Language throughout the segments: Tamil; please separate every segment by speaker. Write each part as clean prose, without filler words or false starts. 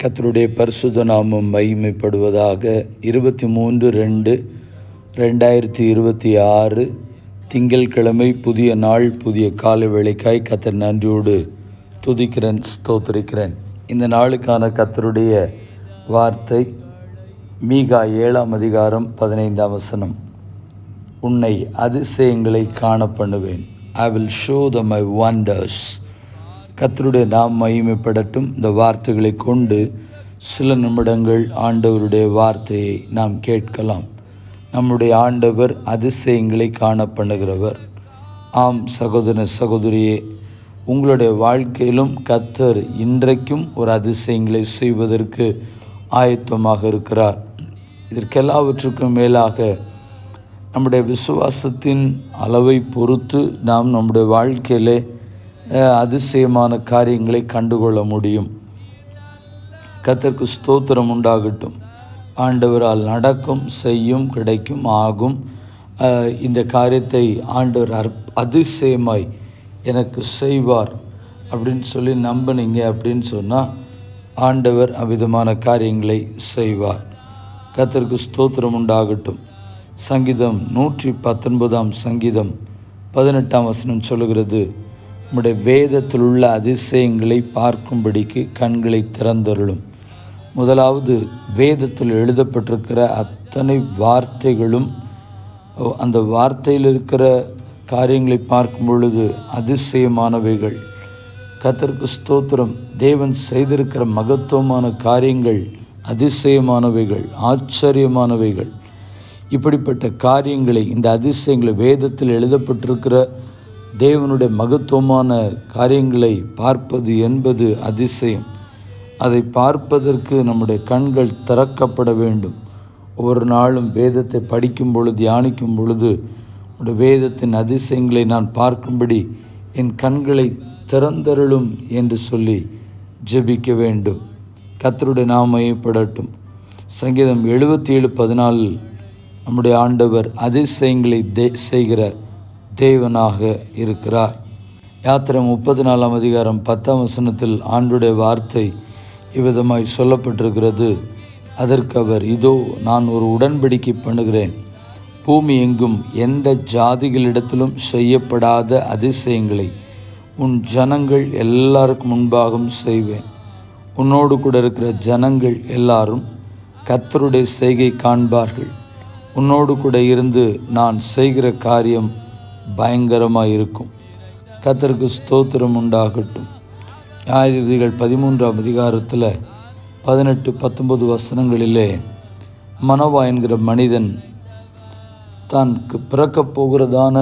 Speaker 1: கர்த்தருடைய பரிசுத்த நாமம் மகிமைப்படுவதாக. 23/2/2026 திங்கட்கிழமை, புதிய நாள், புதிய கால வேளைக்காய் கர்த்தர் நன்றியோடு துதிக்கிறேன், ஸ்தோத்திரிக்கிறேன். இந்த நாளுக்கான கர்த்தருடைய வார்த்தை மீகா 7:15. உன்னை அதிசயங்களை காண பண்ணுவேன். I will show them my wonders. கர்த்தருடைய நாம் மகிமைப்படட்டும். இந்த வார்த்தைகளை கொண்டு சில நிமிடங்கள் ஆண்டவருடைய வார்த்தையை நாம் கேட்கலாம். நம்முடைய ஆண்டவர் அதிசயங்களை காண பண்ணுகிறவர். ஆம் சகோதர சகோதரியே, உங்களுடைய வாழ்க்கையிலும் கர்த்தர் இன்றைக்கும் ஒரு அதிசயங்களை செய்வதற்கு ஆயத்தமாக இருக்கிறார். இதற்கெல்லாவற்றுக்கும் மேலாக நம்முடைய விசுவாசத்தின் அளவை பொறுத்து நாம் நம்முடைய வாழ்க்கையிலே அதிசயமான காரியங்களை கண்டுகொள்ள முடியும். கர்த்தருக்கு ஸ்தோத்திரம் உண்டாகட்டும். ஆண்டவரால் நடக்கும், செய்யும், கிடைக்கும், ஆகும். இந்த காரியத்தை ஆண்டவர் அதிசயமாய் எனக்கு செய்வார் அப்படின்னு சொல்லி நம்பினீங்க அப்படின்னு சொன்னால் ஆண்டவர் அவ்விதமான காரியங்களை செய்வார். கர்த்தருக்கு ஸ்தோத்திரம் உண்டாகட்டும். சங்கீதம் 119 18 சொல்லுகிறது, நம்முடைய வேதத்தில் உள்ள அதிசயங்களை பார்க்கும்படிக்கு கண்களை திறந்தருளும். முதலாவது, வேதத்தில் எழுதப்பட்டிருக்கிற அத்தனை வார்த்தைகளும் அந்த வார்த்தையில் இருக்கிற காரியங்களை பார்க்கும் பொழுது அதிசயமானவைகள். கர்த்தருக்கு ஸ்தோத்திரம். தேவன் செய்திருக்கிற மகத்துவமான காரியங்கள் அதிசயமானவைகள், ஆச்சரியமானவைகள். இப்படிப்பட்ட காரியங்களை, இந்த அதிசயங்களை, வேதத்தில் எழுதப்பட்டிருக்கிற தேவனுடைய மகத்துவமான காரியங்களை பார்ப்பது என்பது அதிசயம். அதை பார்ப்பதற்கு நம்முடைய கண்கள் திறக்கப்பட வேண்டும். ஒவ்வொரு நாளும் வேதத்தை படிக்கும் பொழுது, தியானிக்கும் பொழுது, உடைய வேதத்தின் அதிசயங்களை நான் பார்க்கும்படி என் கண்களை திறந்தருளும் என்று சொல்லி ஜெபிக்க வேண்டும். கர்த்தருடைய நாமம் மகிமைப்படட்டும். சங்கீதம் 77:14 நம்முடைய ஆண்டவர் அதிசயங்களை செய்கிற தேவனாக இருக்கிறார். யாத்திரை 34:10 ஆண்டுடைய வார்த்தை இவ்விதமாய் சொல்லப்பட்டிருக்கிறது. அதற்கு அவர், இதோ நான் ஒரு உடன்படிக்கை பண்ணுகிறேன். பூமி எங்கும் எந்த ஜாதிகளிடத்திலும் செய்யப்படாத அதிசயங்களை உன் ஜனங்கள் எல்லாருக்கும் முன்பாகவும் செய்வேன். உன்னோடு கூட இருக்கிற ஜனங்கள் எல்லாரும் கர்த்தருடைய செய்கை காண்பார்கள். உன்னோடு கூட இருந்து நான் செய்கிற காரியம் பயங்கரமாக இருக்கும். கர்த்தருக்கு ஸ்தோத்திரம் உண்டாகட்டும். நியாயாதிபதிகள் 13 18-19 மனோவா என்கிற மனிதன் தனக்கு பிறக்கப் போகிறதான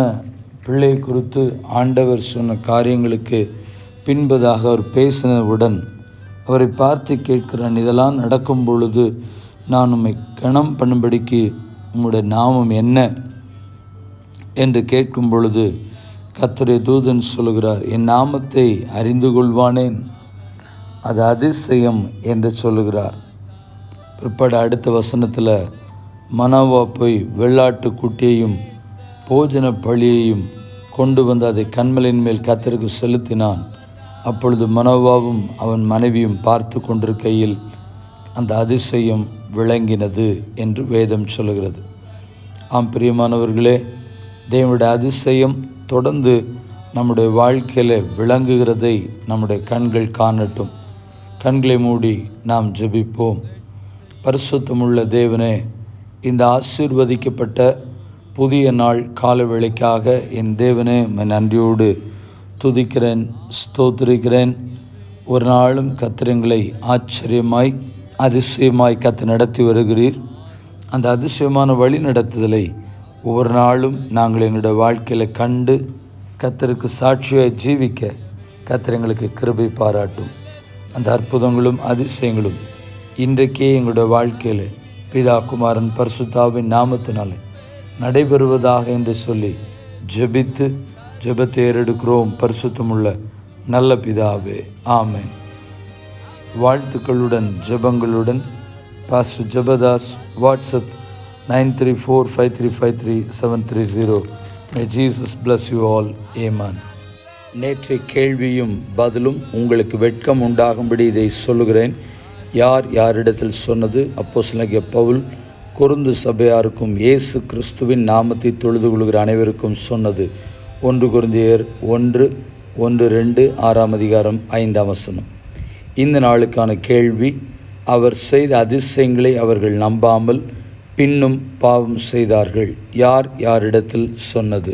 Speaker 1: பிள்ளை குறித்து ஆண்டவர் சொன்ன காரியங்களுக்கு பின்பதாக அவர் பேசினவுடன் அவரை பார்த்து கேட்கிறான், இதெல்லாம் நடக்கும் பொழுது நான் உம்மை கனம் பண்ணும்படிக்கு உம்முடைய நாமம் என்ன என்று கேட்கும் பொழுது கர்த்தருடைய தூதன் சொல்லுகிறார், என் நாமத்தை அறிந்து கொள்வானேன், அது அதிசயம் என்று சொல்லுகிறார். பிற்பாடு அடுத்த வசனத்தில் மனோவா போய் வெள்ளாட்டு குட்டியையும் போஜன பலியையும் கொண்டு வந்து அதை கன்மலையின் மேல் கர்த்தருக்கு செலுத்தினான். அப்பொழுது மனோவாவும் அவன் மனைவியும் பார்த்து கொண்டிருக்கையில் அந்த அதிசயம் விளங்கினது என்று வேதம் சொல்லுகிறது. ஆம் பிரியமானவர்களே, தேவனுடைய அதிசயம் தொடர்ந்து நம்முடைய வாழ்க்கையில் விளங்குகிறதை நம்முடைய கண்கள் காணட்டும். கண்களை மூடி நாம் ஜெபிப்போம். பரிசுத்தமுள்ள தேவனே, இந்த ஆசீர்வதிக்கப்பட்ட புதிய நாள் கால வேளைக்காக என் தேவனே நன்றியோடு துதிக்கிறேன், ஸ்தோத்திரிக்கிறேன். ஒரு நாளும் கர்த்தரை ஆச்சரியமாய் அதிசயமாய் கர்த்தர் நடத்தி வருகிறீர். அந்த அதிசயமான வழி நடத்துதலை ஒவ்வொரு நாளும் நாங்கள் எங்களுடைய வாழ்க்கையில் கண்டு கர்த்தருக்கு சாட்சியாய் ஜீவிக்க கர்த்தர் எங்களுக்கு கிருபை பாராட்டும். அந்த அற்புதங்களும் அதிசயங்களும் இன்றைக்கே எங்களுடைய வாழ்க்கையில் பிதா குமாரன் பரிசுத்தாவின் நாமத்தினாலே நடைபெறுவதாக என்று சொல்லி ஜெபித்து ஜெபத்தை ஏறெடுக்கிறோம். பரிசுத்தமுள்ள நல்ல பிதாவே, ஆமென். வாழ்த்துக்களுடன் ஜெபங்களுடன் pastor Jebadas. WhatsApp 9345353730. May Jesus bless you all. Amen. நேற்றைய கேள்வியும் பதிலும் உங்களுக்கு வெட்கம் உண்டாகும்படி இதை சொல்லுகிறேன். யார் யாரிடத்தில் சொன்னது? அப்போஸ்தலனாகிய பவுல் கொரிந்து சபையாருக்கும் இயேசு கிறிஸ்துவின் நாமத்தை தொழுது கொள்கிற அனைவருக்கும் சொன்னது. 1 கொரிந்தியர் 1:1-2 6 இந்த நாளுக்கான கேள்வி: அவர் செய்த அதிசயங்களை அவர்கள் நம்பாமல் பின்னும் பாவம் செய்தார்கள். யார் யாரிடத்தில் சொன்னது?